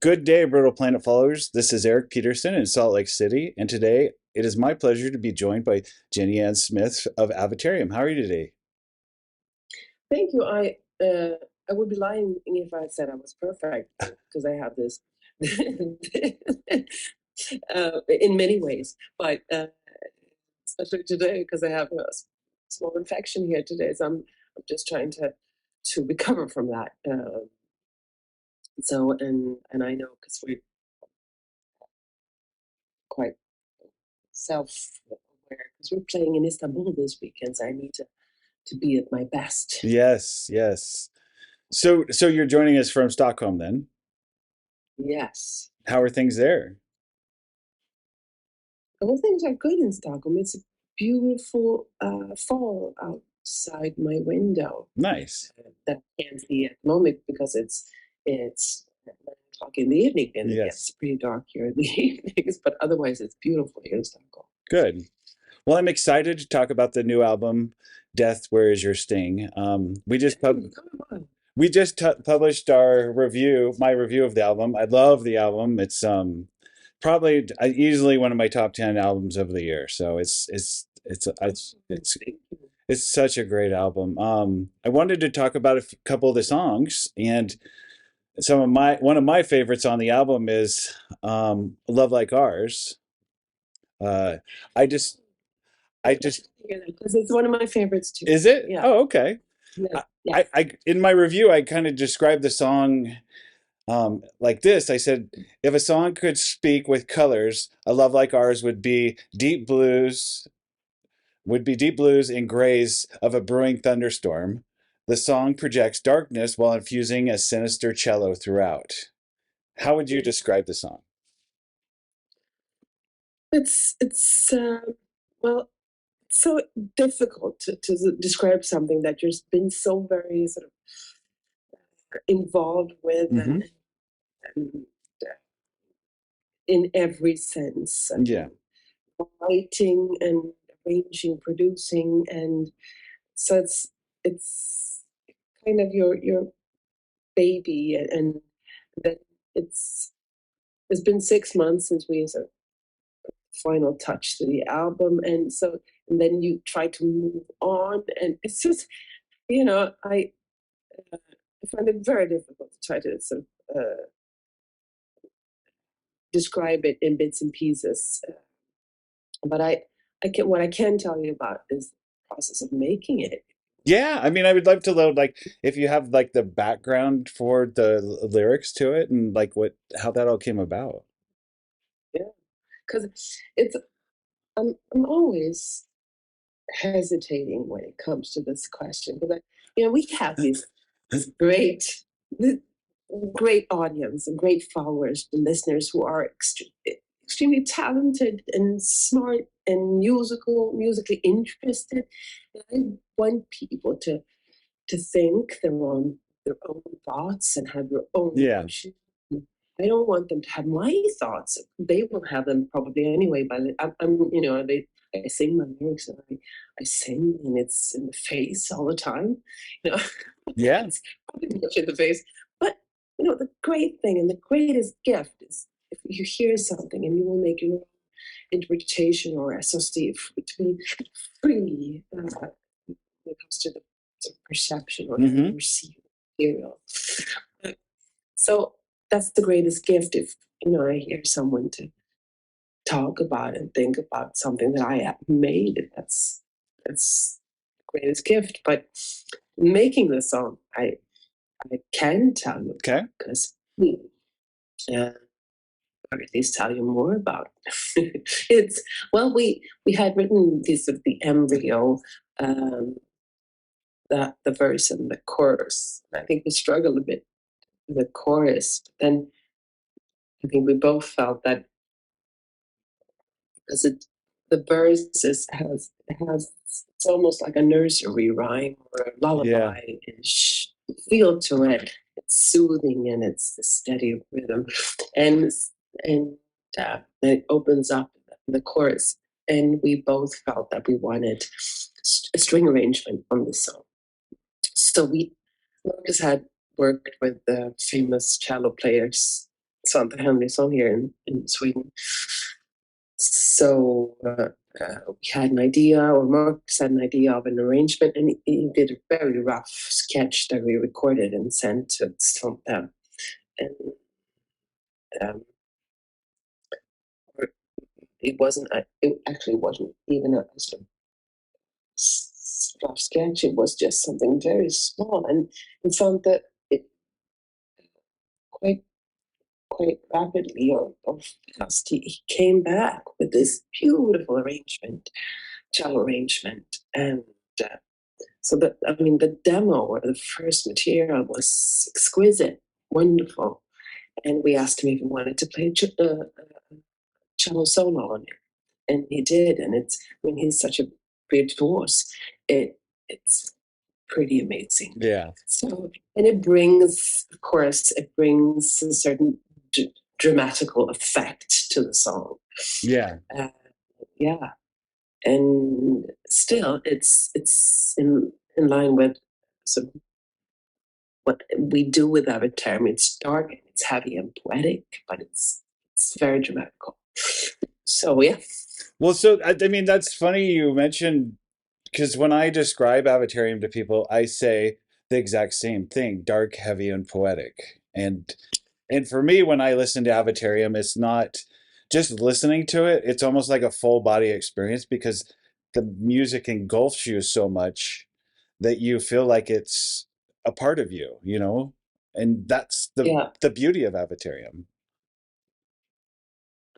Good day, Brutal Planet followers. This is Eric Peterson in Salt Lake City, and today it is my pleasure to be joined by Jennie-Ann Smith of Avatarium. How are you today? Thank you. I would be lying if I said I was perfect because I have this in many ways, but especially today because I have a small infection here today, so I'm just trying to recover from that. And I know because we're quite self-aware because we're playing in Istanbul this weekend, so I need to be at my best. Yes, yes. So you're joining us from Stockholm then? Yes. How are things there? All things are good in Stockholm. It's a beautiful fall outside my window Nice. that I can't see at the moment because it's 9 o'clock in the evening and it Yes. gets pretty dark here in the evenings. But otherwise, it's beautiful here in Stockholm. Good. Well, I'm excited to talk about the new album, Death, Where Is Your Sting? Come on. We just published our review, my review of the album. I love the album. It's probably easily one of my top 10 albums of the year. So it's such a great album. I wanted to talk about a couple of the songs, and one of my favorites on the album is "Love Like Ours." Uh, I just I just Because it's one of my favorites too. Is it? Yeah. Oh, okay. Yeah. I in my review I kind of described the song like this. I said, if a song could speak with colors, a love like ours would be deep blues and grays of a brewing thunderstorm. The song projects darkness while infusing a sinister cello throughout. How would you describe the song? It's well, so difficult to describe something that you've been so very sort of involved with Hmm. and in every sense. Yeah. Writing and arranging, producing, and so it's kind of your baby, and then it's been 6 months since we sort of final touch to the album, and then you try to move on, and it's just uh, I find it very difficult to try to sort of describe it in bits and pieces. But I can what I can tell you about is the process of making it. Yeah, I mean, I would love to know, like, if you have like the background for the lyrics to it and like how that all came about. Yeah, because it's I'm always hesitating when it comes to this question because we have this great this great audience and great followers and listeners who are extremely talented and smart and musically interested. And I want people to think their own thoughts and have their own Yeah. emotions. I don't want them to have my thoughts. They will have them probably anyway. But I sing my lyrics and I sing and it's in the face all the time. You know, Yeah. it's probably much in the face. But the great thing and the greatest gift is if you hear something and you will make your own interpretation or associate to be free when it comes to the perception or how you Hmm. perceive material. So that's the greatest gift if I hear someone to talk about and think about something that I have made. That's the greatest gift. But making the song, I can tell you Okay. because uh, or at least tell you more about. It's well, we had written this of the embryo, um, the verse and the chorus. I think we struggled a bit with the chorus, but then I think we both felt that because the verses has it's almost like a nursery rhyme or a Yeah. lullaby-ish feel to it. It's soothing and it's a steady rhythm, and and then it opens up the chorus. And we both felt that we wanted a string arrangement on the song. So Marcus had worked with the famous cello players Svante Henriksson here in Sweden. So we had an idea, or Marcus had an idea of an arrangement, and he did a very rough sketch that we recorded and sent to Svante. And um, it wasn't. It actually wasn't even a sort of rough sketch. It was just something very small, and found that it quite rapidly or fast, he came back with this beautiful arrangement, cello arrangement, and so that, I mean, the demo or the first material was exquisite, wonderful, and we asked him if he wanted to play cello solo on it, and he did, and it's, I mean, he's such a virtuoso. It's pretty amazing. Yeah. So, and it brings, of course, it brings a certain dramatical effect to the song. Yeah. Yeah, and still, it's in line with sort of what we do with Avatarium. It's dark, and it's heavy and poetic, but it's very dramatical. So yeah. Well, so I mean, that's funny you mentioned, because when I describe Avatarium to people, I say the exact same thing: dark, heavy, and poetic. And for me, when I listen to Avatarium, it's not just listening to it; it's almost like a full body experience, because the music engulfs you so much that you feel like it's a part of you, you know? And that's Yeah. the beauty of Avatarium.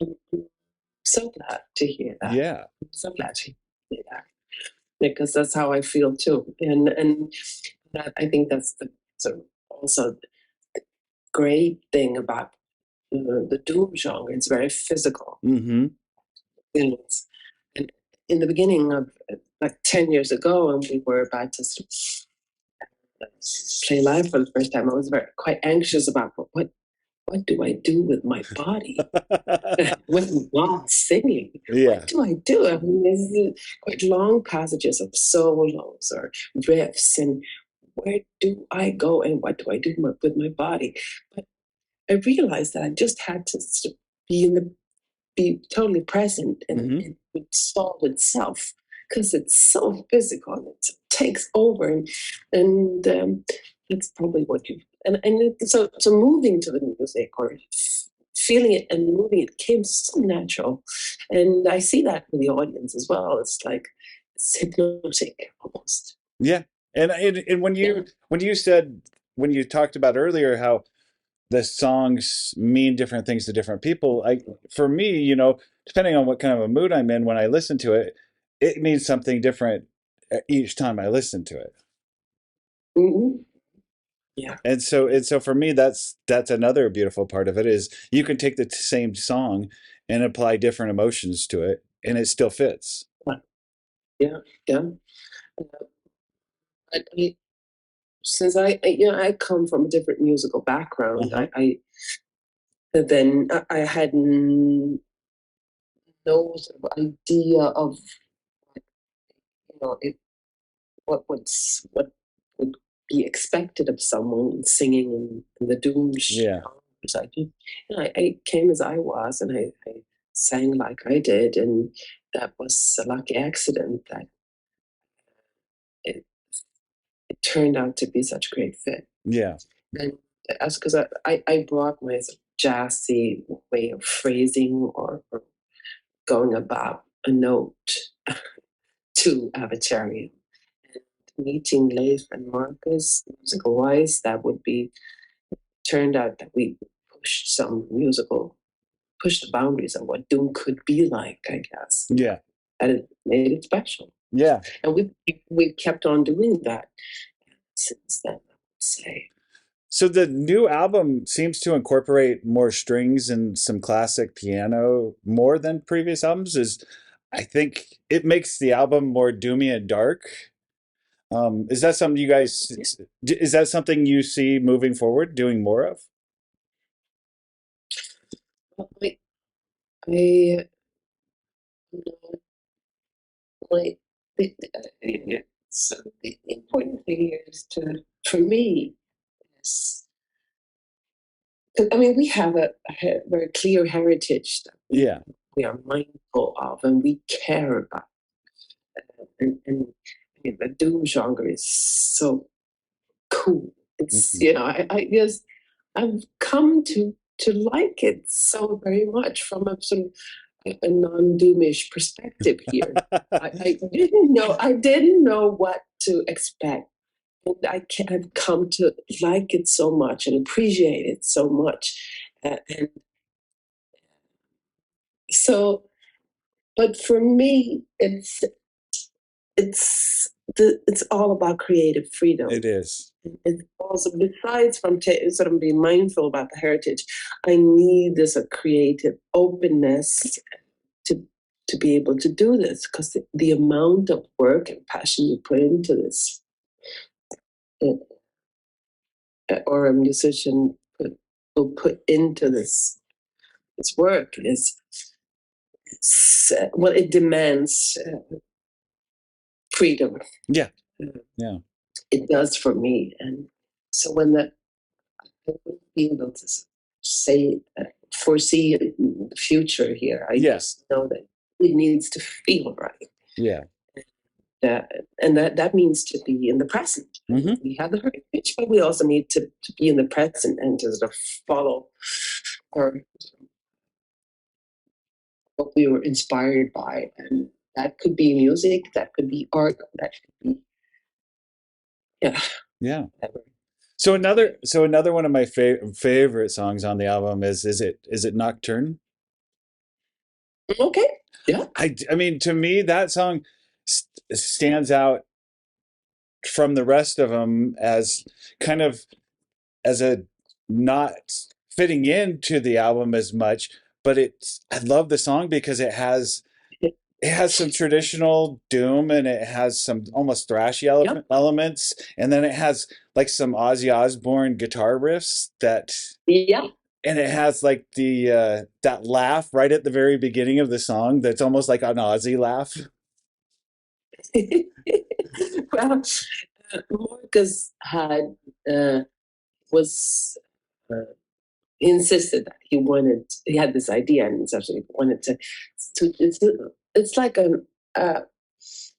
I'm so glad to hear that. Yeah. I'm so glad to hear that, because that's how I feel too. And that, I think that's the sort of also the great thing about the doom genre. It's very physical. Mm-hmm. And and in the beginning of like 10 years ago, when we were about to play live for the first time, I was quite anxious about what do I do with my body when I'm not singing? Yeah. What do I do? I mean, there's quite long passages of solos or riffs, and where do I go and what do I do with my body? But I realized that I just had to sort of be totally present, and Mm-hmm. it would solve itself, because it's so physical and it takes over, and that's probably what you so moving to the music or feeling it and moving it came so natural, and I see that in the audience as well. It's like it's hypnotic almost. Yeah. And when you talked about earlier how the songs mean different things to different people, for me, you know, depending on what kind of a mood I'm in when I listen to it, it means something different each time I listen to it. Mm-hmm. Yeah. And so for me, that's another beautiful part of it, is you can take the same song and apply different emotions to it, and it still fits. Yeah. Yeah. I, since I come from a different musical background, Uh-huh. I had no sort of idea of, it, what would be expected of someone singing in the doom Yeah. genres. I came as I was, and I sang like I did, and that was a lucky accident that it, it turned out to be such a great fit. Yeah. And that's because I brought my sort of jazzy way of phrasing or going about a note to Avatarium. And meeting Leif and Marcus, musical wise, that would be turned out that we pushed the boundaries of what Doom could be like, I guess. Yeah. And it made it special. Yeah. And we kept on doing that since then, I would say. So the new album seems to incorporate more strings and some classic piano more than previous albums. I think it makes the album more doomy and dark. Is that something you guys? Is that something you see moving forward, doing more of? Well, I like so the important thing is for me is I mean, we have a very clear heritage that Yeah. we are mindful of and we care about. And I mean, the doom genre is so cool. It's, Mhm. you know, I just, I've come to like it so very much from a sort of a non-doomish perspective here. I didn't know what to expect. And I've come to like it so much and appreciate it so much. And so, but for me, it's all about creative freedom. It is. It's also, besides from sort of being mindful about the heritage, I need this a creative openness to to be able to do this, because the amount of work and passion you put into this, or a musician will put into this work is, well, it demands freedom. Yeah. Uh, Yeah. It does for me, and so when that, I wouldn't be able to say foresee the future here. I Yeah. just know that it needs to feel right. Yeah. And that means to be in the present. Hmm. We have the heritage, but we also need to be in the present and to sort of follow or what we were inspired by. And that could be music, that could be art, that could be, yeah. Yeah. Whatever. So another one of my favorite songs on the album is it Nocturne? Okay. Yeah. I mean, to me that song stands out from the rest of them as kind of as a not fitting into the album as much, but I love the song because it has some traditional doom and it has some almost thrashy Yep. elements, and then it has like some Ozzy Osbourne guitar riffs Yeah. and it has like the that laugh right at the very beginning of the song that's almost like an Ozzy laugh. Well, Marcus was uh, he insisted that he had this idea and essentially wanted to it's like a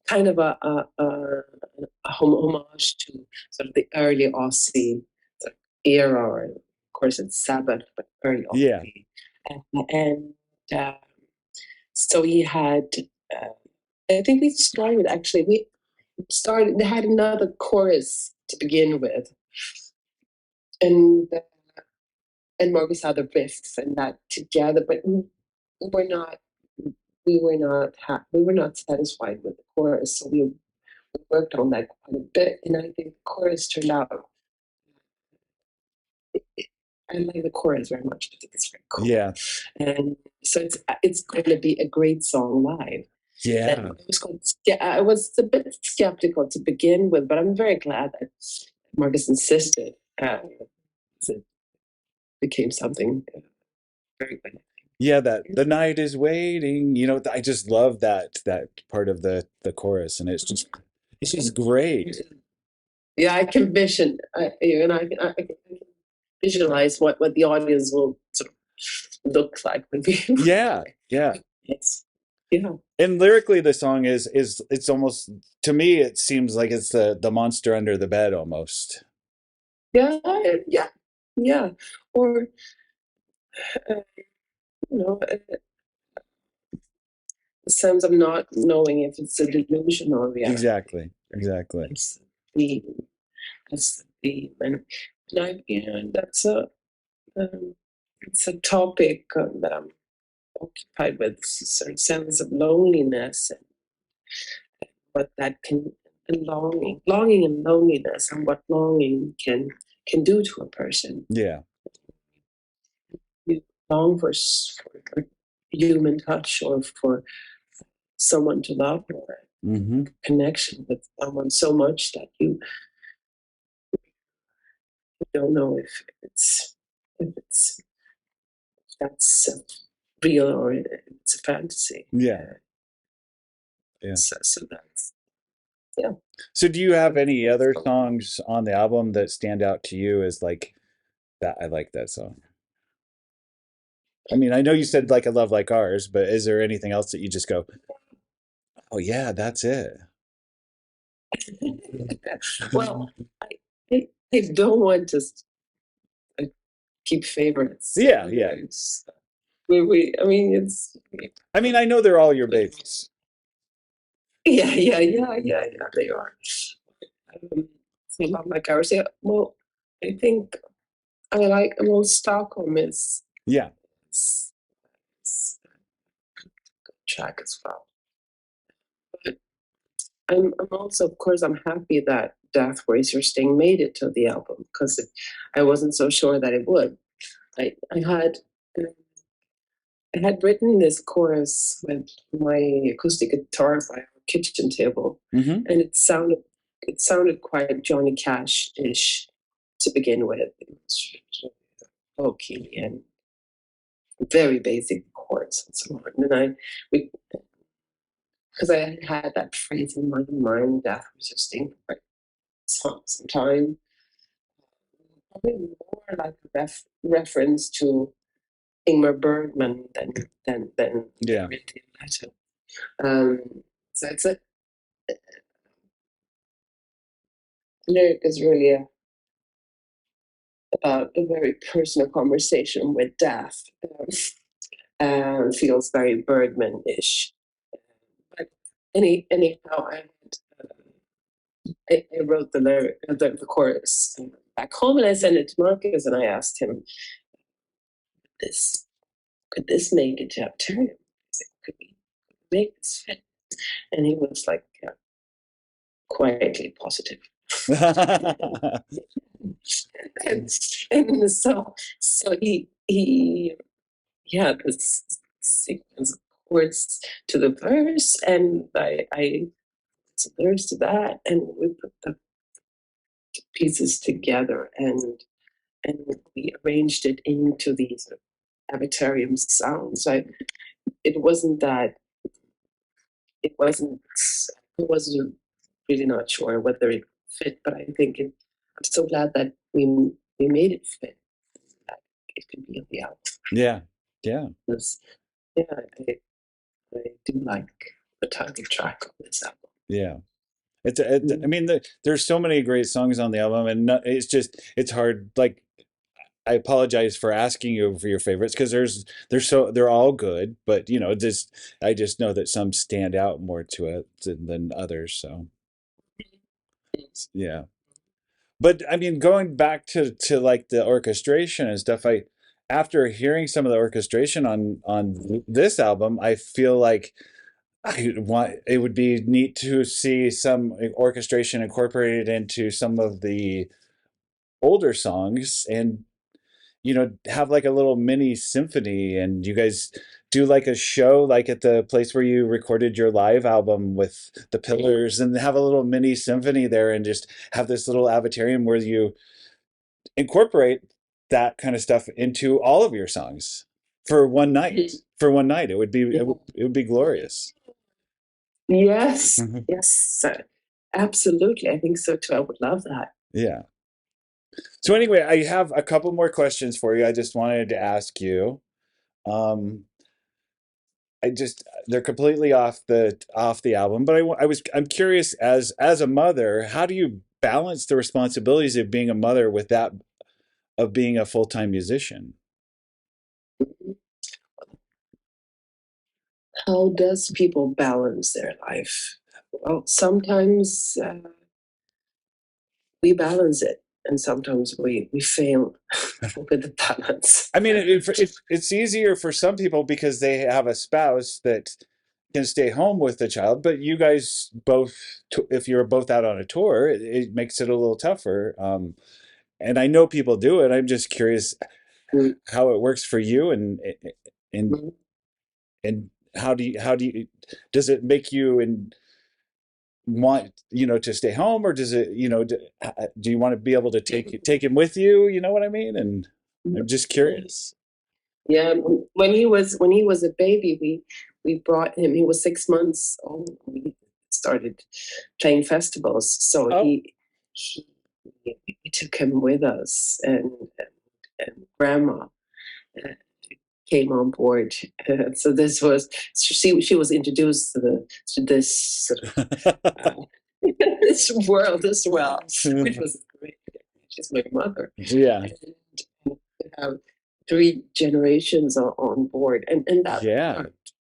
kind of a homage to sort of the early Aussie sort of era, or of course it's Sabbath, but early Yeah. Aussie, and so he had. Uh, I think we started. They had another chorus to begin with, and Marcus had the riffs and that together, but we were not we were not satisfied with the chorus, so we worked on that quite a bit, and I think the chorus turned out. I like the chorus very much. I think it's very cool, Yeah. and so it's going to be a great song live. Yeah. And I was a bit skeptical to begin with, but I'm very glad that Marcus insisted. It became something very good. Yeah, that the night is waiting. I just love that part of the chorus, and it's just great. Yeah, I can vision, and I can visualize what the audience will sort of look like when we. Yeah, yeah. Yes, yeah, And lyrically, the song it's almost, to me it seems like it's the monster under the bed almost. yeah, yeah, yeah, or uh, you know, a sense of not knowing if it's a delusion or reality. Exactly, exactly. That's the that's the theme, and that's um, it's a topic that I'm occupied with, certain sense of loneliness and what that can, and longing and loneliness, and what longing can do to a person. Yeah. You long for human touch, or for someone to love, or Hmm. connection with someone so much that you don't know if that's real or it's a fantasy. Yeah. Yeah. So that's, yeah. So do you have any other songs on the album that stand out to you as like that? I like that song. I mean, I know you said like a love like ours, but is there anything else that you just go, oh yeah, that's it? Well, I, I don't want to uh, keep favorites. Yeah, yeah. I mean, it's I mean, I know they're all your babies. yeah, they are. So love like ours. Yeah, well, I think I like, well, Stockholm Yeah. is a good track as well. But I'm also, of course, I'm happy that Death Race Your Sting made it to the album because I wasn't so sure that it would. I, I had I had written this chorus with my acoustic guitar by our kitchen table, Mm-hmm. and it sounded quite Johnny Cash-ish to begin with. It was hokey and very basic chords and so on. And because I had that phrase in my mind, Death Resisting, for some time, probably more like a reference to Ingmar Bergman than Yeah. written letter. Um, so it's a lyric is really about a very personal conversation with death. Feels very Bergman-ish. But anyhow, I wrote the lyric, the chorus back home, and I sent it to Marcus, and I asked him, "This could this make it to Avatarium? Could we make this fit?" And he was like quietly positive. and, and so he yeah, this sequence of chords to the verse, and I some lyrics to that, and we put the pieces together, and we arranged it into these Avatarium sounds. It wasn't that it wasn't I wasn't really not sure whether it fit, but I think I'm so glad that we made it fit. That it could be on the album. Yeah. Yeah. Because, yeah, I do like the title track of this album. Yeah. I mean, there's so many great songs on the album, and it's hard. Like, I apologize for asking you for your favorites because they're all good, but I just know that some stand out more to it than others. So yeah, but I mean, going back to like the orchestration and stuff, after hearing some of the orchestration on this album, I feel like it would be neat to see some orchestration incorporated into some of the older songs and have like a little mini symphony, and you guys do like a show like at the place where you recorded your live album with the pillars, and have a little mini symphony there, and just have this little avatarium where you incorporate that kind of stuff into all of your songs for one night. For one night, it would be glorious. Yes, yes, absolutely. I think so too. I would love that. Yeah. So anyway, I have a couple more questions for you. I just wanted to ask you. Um, they're completely off the album, but I'm curious, as a mother, how do you balance the responsibilities of being a mother with that of being a full-time musician? How does people balance their life? Well, sometimes we balance it, and sometimes we fail with the balance. I mean, it's easier for some people because they have a spouse that can stay home with the child, but you guys both, if you're both out on a tour, it makes it a little tougher. And I know people do it. I'm just curious Mm. how it works for you, and Mhm. and how do you does it make you and want to stay home, or does it do you want to be able to take him with you? You know what I mean? And I'm just curious. Yeah, when he was a baby, we brought him. He was 6 months old. We started playing festivals, so Oh, he we took him with us, and grandma uh, came on board. So this was she was introduced to this this world as well, which was great. She's my mother. Yeah. And to have 3 generations on board, and that worked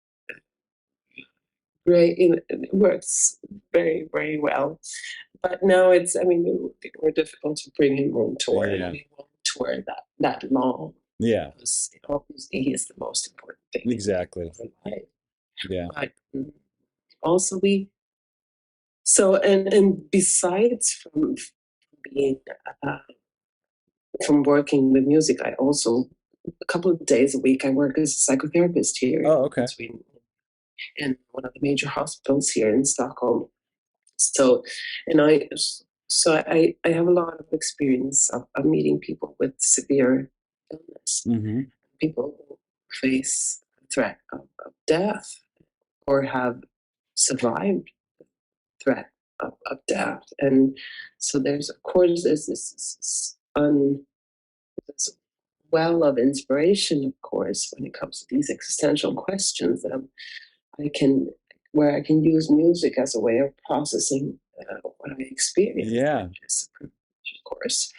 great. It works very, very well. But now it's, I mean, it were difficult to bring him on tour. Yeah. We won't tour that long. Yeah. Because obviously he is the most important thing. Exactly. In life. Yeah. But also so and besides from being from working with music, I also a couple of days a week I work as a psychotherapist here okay. in one of the major hospitals here in Stockholm. So, and I have a lot of experience of meeting people with severe illness, Mm-hmm. people who face the threat of death or have survived the threat of death. And so there's, of course, this well of inspiration, of course, when it comes to these existential questions that where I can use music as a way of processing what I experience. Yeah. Which is a privilege, of course.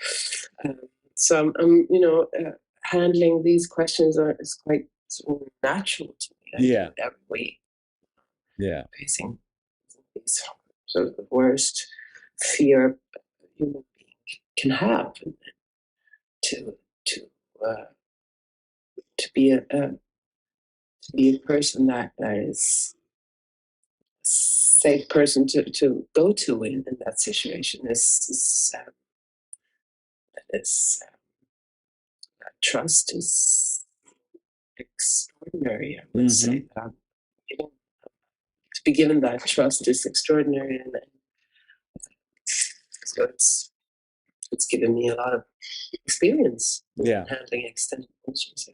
So I'm handling these questions is quite sort of natural to me. I do it every week. Yeah. Facing these sort of the worst fear a human being can have, and to be a person that is a safe person to go to in that situation is trust is extraordinary. I would say that to be given that trust is extraordinary, and so it's given me a lot of experience in handling extended emotions.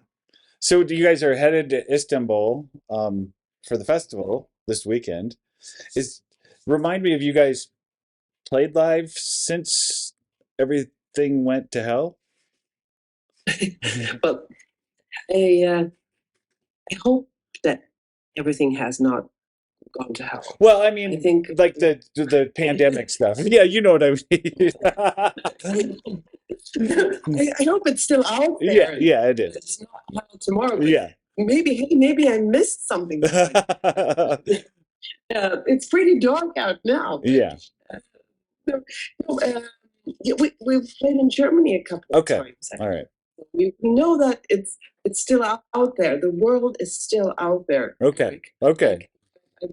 So you guys are headed to Istanbul for the festival this weekend. Remind me, if you guys played live since everything went to hell? But I hope that everything has not gone to hell. Well, I mean, I think like the pandemic stuff. Yeah, you know what I mean. I hope it's still out there. Yeah, it is. It's not hell tomorrow. Yeah. Maybe I missed something. It's pretty dark out now. Yeah. We've played in Germany a couple of times. All right. We know that it's still out there. The world is still out there. Okay. I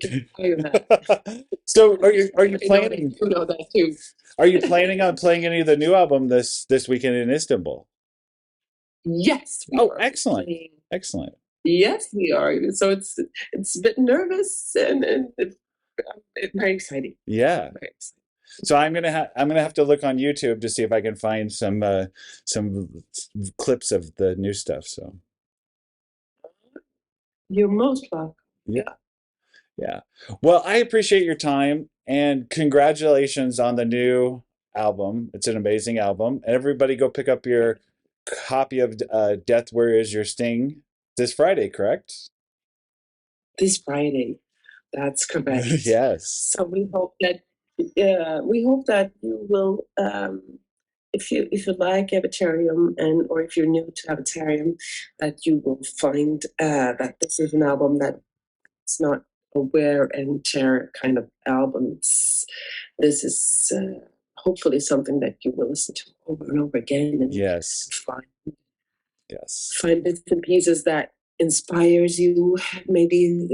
can tell you that. So are you planning? You know that too. Are you planning on playing any of the new album this weekend in Istanbul? Yes. Excellent. Excellent. Yes, we are. So it's a bit nervous and very exciting. Yeah. Very exciting. So I'm gonna have to look on YouTube to see if I can find some clips of the new stuff. So you're most welcome. Yeah. Well, I appreciate your time and congratulations on the new album. It's an amazing album. Everybody go pick up your copy of Death Where Is Your Sting this Friday, correct? This Friday. That's correct. Yes. So we hope that you will if you like Avatarium or if you're new to Avatarium, that you will find that this is an album that it's not a wear and tear kind of album. This is hopefully something that you will listen to over and over again and find bits and pieces that inspires you. Maybe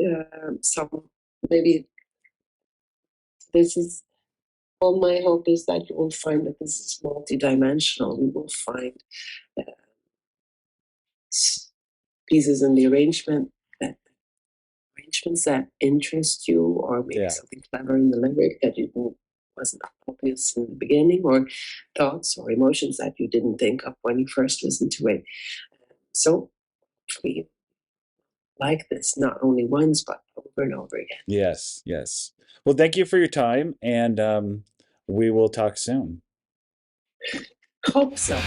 this is all. My hope is that you will find that this is multidimensional. You will find pieces in the arrangements that interest you, or maybe something clever in the lyric that wasn't obvious in the beginning, or thoughts or emotions that you didn't think of when you first listened to it. So we like this not only once but over and over again. Yes. Well, thank you for your time, and we will talk soon. Hope so.